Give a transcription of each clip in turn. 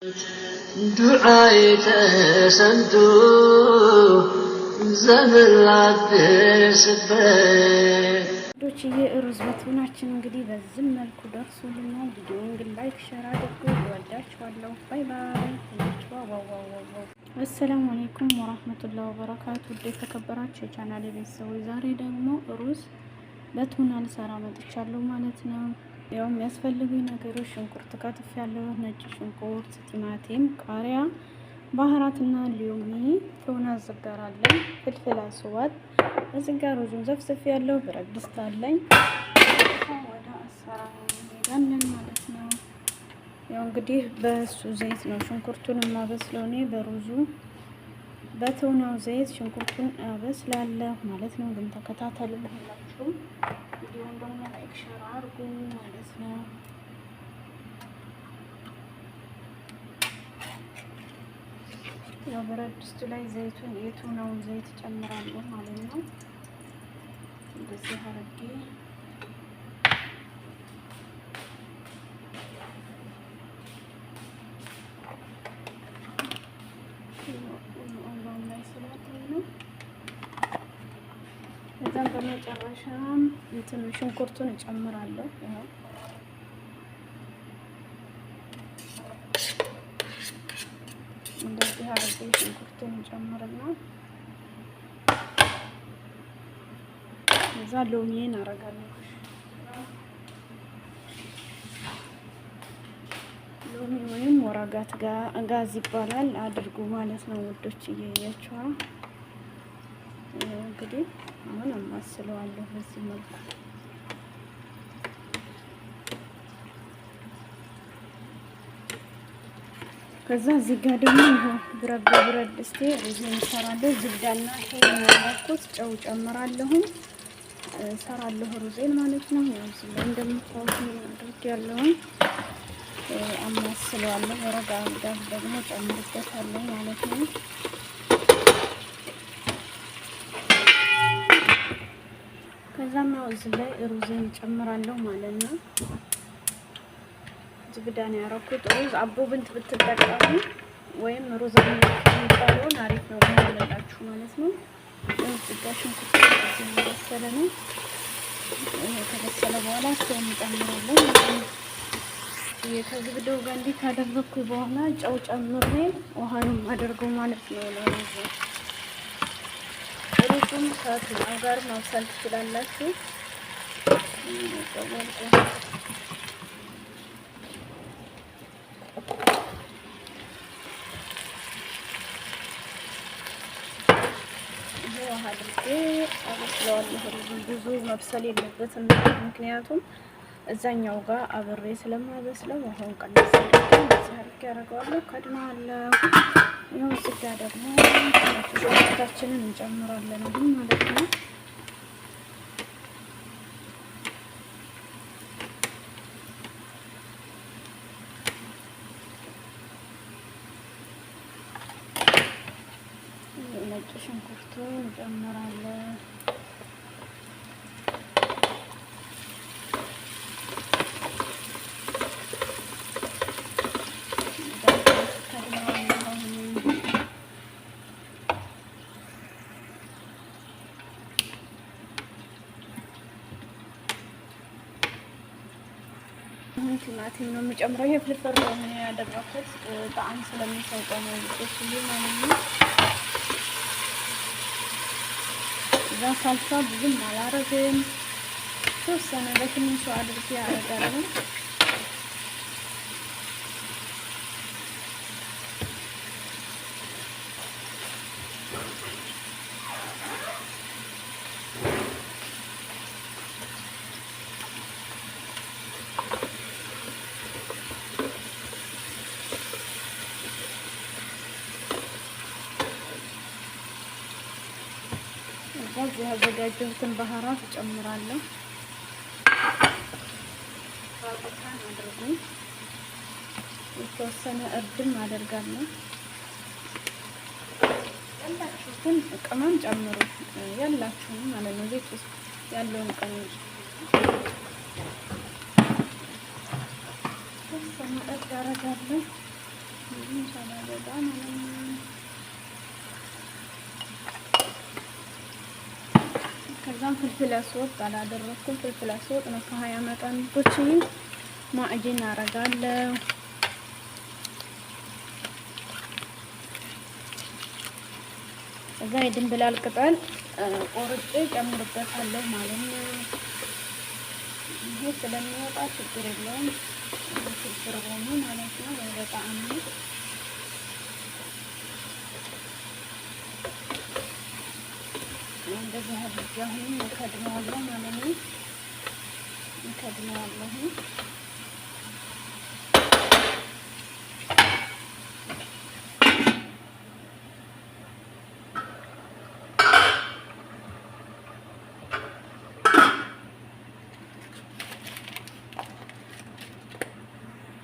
دعائي تسنتو زمن العدسبات ዶችዬ ሩዝ በትናችን እንግዲህ በዚህ መልኩ ደርሶልኛል። ቪዲዮውን ግን ላይክ ሼር አድርጉ። ወዳችኋለሁ። ባይ ባይ። አሰላሙ አለይኩም ወራህመቱላሂ ወበረካቱ። የተከበራችሁ የቻናሌ ቤተሰቦች ዛሬ ደግሞ ሩዝ በቱና ልሰራ መጥቻለሁ ማለት ነው። ያው የሚያስፈልጉኝ ነገሮች ሽንኩርት ከትፍ ያለው፣ ነጭ ሽንኩርት፣ ቲማቲም፣ ቃሪያ፣ ባህራትና ሎሚ፣ ቱና ዝጋራለኝ፣ ፍልፍል አስዋድ እዚህ ጋር ሩዙን ዘፍዝፍ ያለው ብረት ድስት አለኝ። ወደ አሰራሩ እንሄዳለን ማለት ነው። ያው እንግዲህ በሱ ዘይት ነው ሽንኩርቱን ማበስለው እኔ በሩዙ በቱናው ዘይት ሽንኩርቱን አበስላለሁ ማለት ነው። ግን ተከታተሉ ሁላችሁ። ቪዲዮውን ደግሞ ላይክ ሼር አድርጉ ማለት ነው። ያው ብረት ድስቱ ላይ ዘይቱን የቱናውን ዘይት ጨምራለሁ ማለት ነው። እንደዚህ አድርጌ ከዛም በመጨረሻም እንትን ሽንኩርቱን እጨምራለሁ። እንደዚህ አድርጌ ሽንኩርቱን እጨምርና ከዛ ሎሚን አደርጋለሁ። ሎሚ ወይም ወራጋት ጋዝ ይባላል አድርጉ ማለት ነው ውዶች። እያያችኋ እንግዲህ አሁን አማስለዋለሁ በዚህ መልኩ። ከዛ እዚህ ጋር ደግሞ ብረት ድስቴ እዚህ እንሰራለሁ። ዝብዳና ሄል ያደረኩት ጨው ጨምራለሁ እሰራለሁ ሩዜን ማለት ነው። ያው እዚህ ላይ እንደምታውቁ አድርጌያለሁ። አማስለዋለሁ። ወረጋ ጋዝ ደግሞ ጨምርበታለሁ ማለት ነው። ከዛም ያው እዚህ ላይ ሩዜን ጨምራለሁ ማለት ነው። ዝብዳን ያረኩት ሩዝ አቦ ብንት ብትጠቀሙ ወይም ሩዝ የሚባለውን አሪፍ ነው ማለት ማለት ነው። እዚህ ጋር ሽንኩርት እየበሰለ ነው። ከበሰለ በኋላ ጨው ጨምራለሁ። ከዝብዳው ጋር እንዲህ ካደረኩ በኋላ ጨው ጨምሬ ውሃንም አደርገው ማለት ነው። ሩዙም ከቱናው ጋር ማብሰል ትችላላችሁ። ውሃ አድርጌ አበስለዋለሁ። ብዙ መብሰል የለበትም ምክንያቱም እዛኛው ጋር አብሬ ስለማበስለው ውሃውን ቀነስ አድርጌ አደርገዋለሁ። ከድናለሁ። ይኸው እዚህ ጋር ደግሞ ሽንኩርታችንን እንጨምራለን ማለት ነው። ነጭ ሽንኩርቱን እንጨምራለን። ቲማቲም ነው የምጨምረው። ይሄ ፍልፍል ነው ያደረኩት ጣዕም ስለሚሰጠው ነው ማለት ነው። እዛ ሳልሳ ብዙም አላረግም። ተወሰነ በትንሹ አድርጌ አደርጋለሁ። እዚህ ያዘጋጀሁትን ባህራት እጨምራለሁ። ባቁታን አድርጉ። የተወሰነ እርድም አደርጋለሁ። ያላችሁትን ቅመም ጨምሩ። ያላችሁን ማለት ነው። ቤት ውስጥ ያለውን ቅመም የተወሰነ እርድ አደርጋለሁ። ሳላበዛ ማለት ነው። ከዛም ፍልፍል አስወጥ አላደረኩም። ፍልፍል አስወጥ ነው 20 መጠን ብቻ ማዕጂን አረጋለሁ። እዛ የድንብላል ቅጠል ቆርጬ ጨምርበታለሁ ማለት ነው። ይሄ ስለሚወጣ ችግር የለውም። ችግር ሆኖ ማለት ነው። በጣም እንደዚህ አድርጌ አሁን እከድነዋለሁ ማለት ነው። እከድነዋለሁ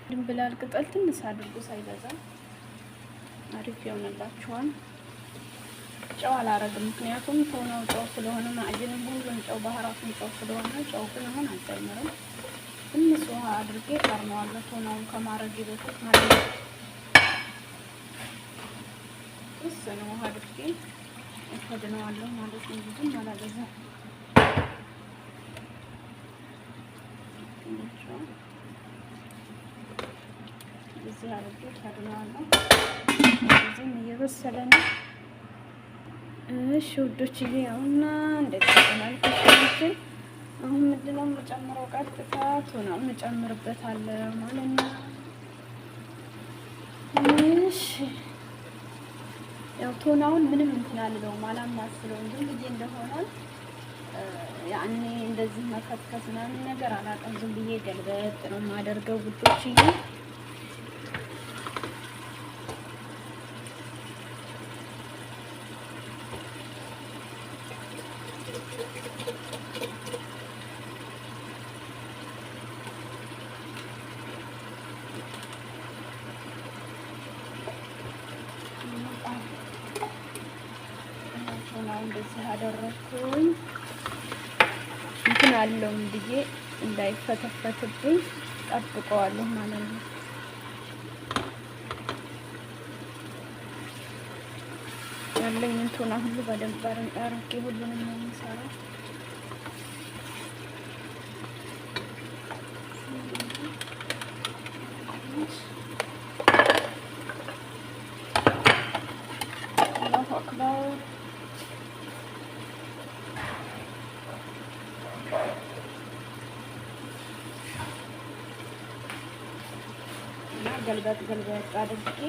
ድንብላል ቅጠል ትንሽ አድርጎ ሳይበዛ አሪፍ ይሆንላችኋል። ጨው አላረግም፣ ምክንያቱም ቶናው ጨው ስለሆነ ማዕጅንም ሁሉም ጨው ባህራቱን ጨው ስለሆነ ጨው ግን አሁን አልጨምርም። ትንሽ ውሃ አድርጌ ቀርመዋለሁ ቶናውን ከማረግ በፊት ማለት ነው። እሱን ውሃ አድርጌ እከድነዋለሁ ማለት ነው። ብዙም አላበዛም። እዚህ አድርጌ እከድነዋለሁ። እዚህም እየበሰለ ነው። እሺ ውዶችዬ አሁንና እንደተቀላል ከሽንችን አሁን ምንድነው የምጨምረው? ቀጥታ ቶናውን እጨምርበታለሁ ማለት ነው። እሺ ያው ቶናውን ምንም እንትን አልለውም አላማስለውም። ዝም ብዬ እንደሆነ ያኔ እንደዚህ መከትከት ምናምን ነገር አላውቅም። ዝም ብዬ ገልበጥ ነው የማደርገው ውዶችዬ። እንደዚህ አደረኩኝ። እንትን አለውም ብዬ እንዳይፈተፈትብኝ ጠብቀዋለሁ ማለት ነው። ያለኝ እንትና ሁሉ በደንብ አድርጌ ሁሉንም ነው የምሰራው። አላሁ አክበር ገልበጥ አድርጌ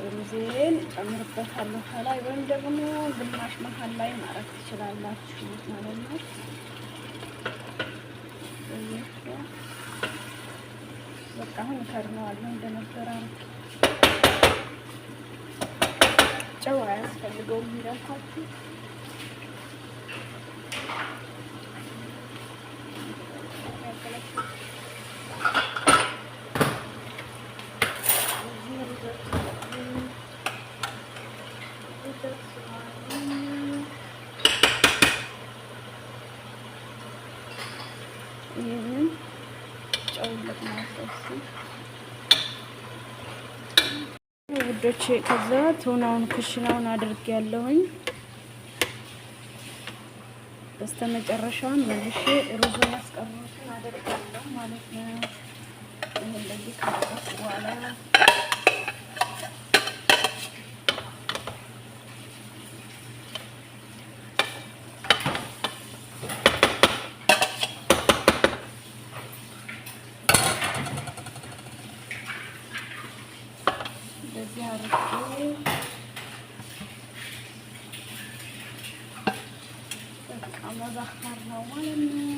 ሩዜን ጨምርበታለሁ ከላይ ወይም ደግሞ ግማሽ መሀል ላይ ማረግ ትችላላችሁ ማለት ነው። በቃ አሁን እከድነዋለሁ እንደነበረ። ጨው አያስፈልገውም እንዳልኳችሁ። ይሄንን ጨውለት ማሰስ ውዶቼ። ከዛ ቶናውን ክሽናውን አድርጌያለሁኝ። በስተመጨረሻውን መልሼ ሩዙን ያስቀሩትን አደርጋለሁ ማለት ነው። ይሄን እንደዚህ ካደረኩ በኋላ እንደዚህ አድርጌ በቃ መዛሃር ነው ማለት ነው።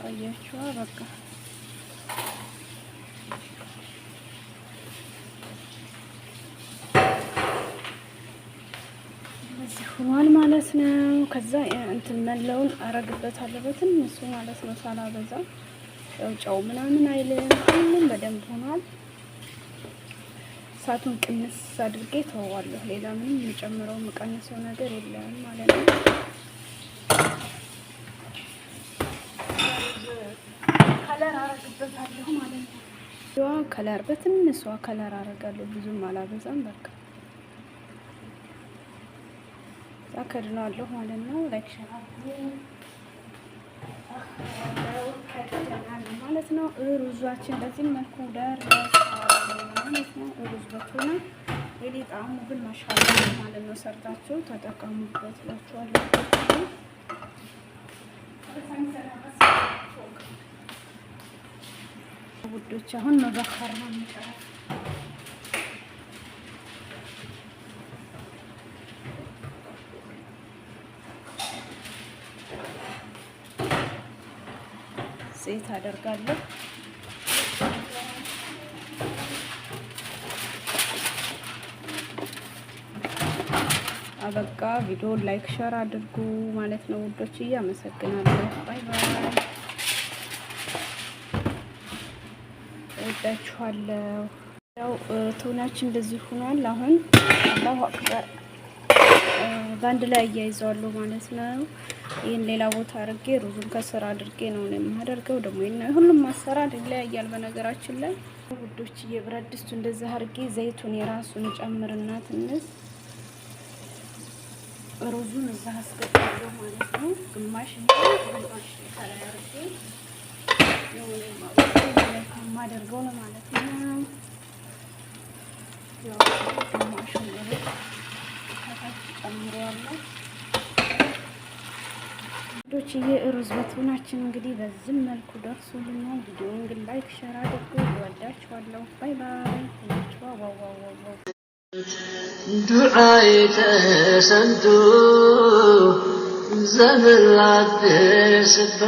አያችኋ በቃ እንደዚህ ሆኗል ማለት ነው። ከዛ እንትን መለውን አረግበታለሁ በትንሹ ማለት ነው ሳላበዛ። ጨው ምናምን አይልም። ሁሉም በደንብ ሆኗል። እሳቱን ቅንስ አድርጌ ተወዋለሁ። ሌላ ምንም የምጨምረው የምቀንሰው ነገር የለም ማለት ነው። ከለር አረግበታለሁ ማለት ነው። ያ ከለር በትንሿ ከለር አረጋለሁ፣ ብዙም አላበዛም። በቃ አከድነዋለሁ ማለት ነው። ላይክ ማለት ነው። ሩዛችን በዚህ መልኩ ደረሰ ማለት ነው። ሩዝ በቱና እንግዲህ ጣዕሙ ግን ማሻአላ ማለት ነው። ሰርታችሁ ተጠቀሙበት እላችኋለሁ። ውዶች አሁን መበከር ነው የሚቀረው። ዘይት አደርጋለሁ። አበቃ። ቪዲዮ ላይክ ሸር አድርጉ ማለት ነው ውዶች። አመሰግናለሁ። ባይ ባይ። እወዳችኋለሁ። ያው ቱናችን እንደዚህ ሆኗል። አሁን አላሁ አክበር በአንድ ላይ እያይዘዋለሁ ማለት ነው። ይሄን ሌላ ቦታ አድርጌ ሩዙን ከስር አድርጌ ነው የማደርገው። ደግሞ ሁሉም አሰራር ይለያያል በነገራችን ላይ ውዶች። የብረት ድስቱ እንደዚህ አድርጌ ዘይቱን የራሱን ጨምርና ትንሽ ሩዙን እዛ አስገባለሁ ማለት ነው። ግማሽ ከላይ አድርጌ ነው የማደርገው ነው ማለት ነው። ያው ግማሹን ሩዝ ከታች ጨምረዋለሁ። ዶችዬ ሩዝ በቱናችን እንግዲህ በዚህ መልኩ ደርሶልኛል። ቪዲዮውን ግን ላይክ ሸር አድርጉ። እወዳችኋለሁ። ባይ ባይ። ዱዓዬ ተሰምቶ ዘመን ላደርስበት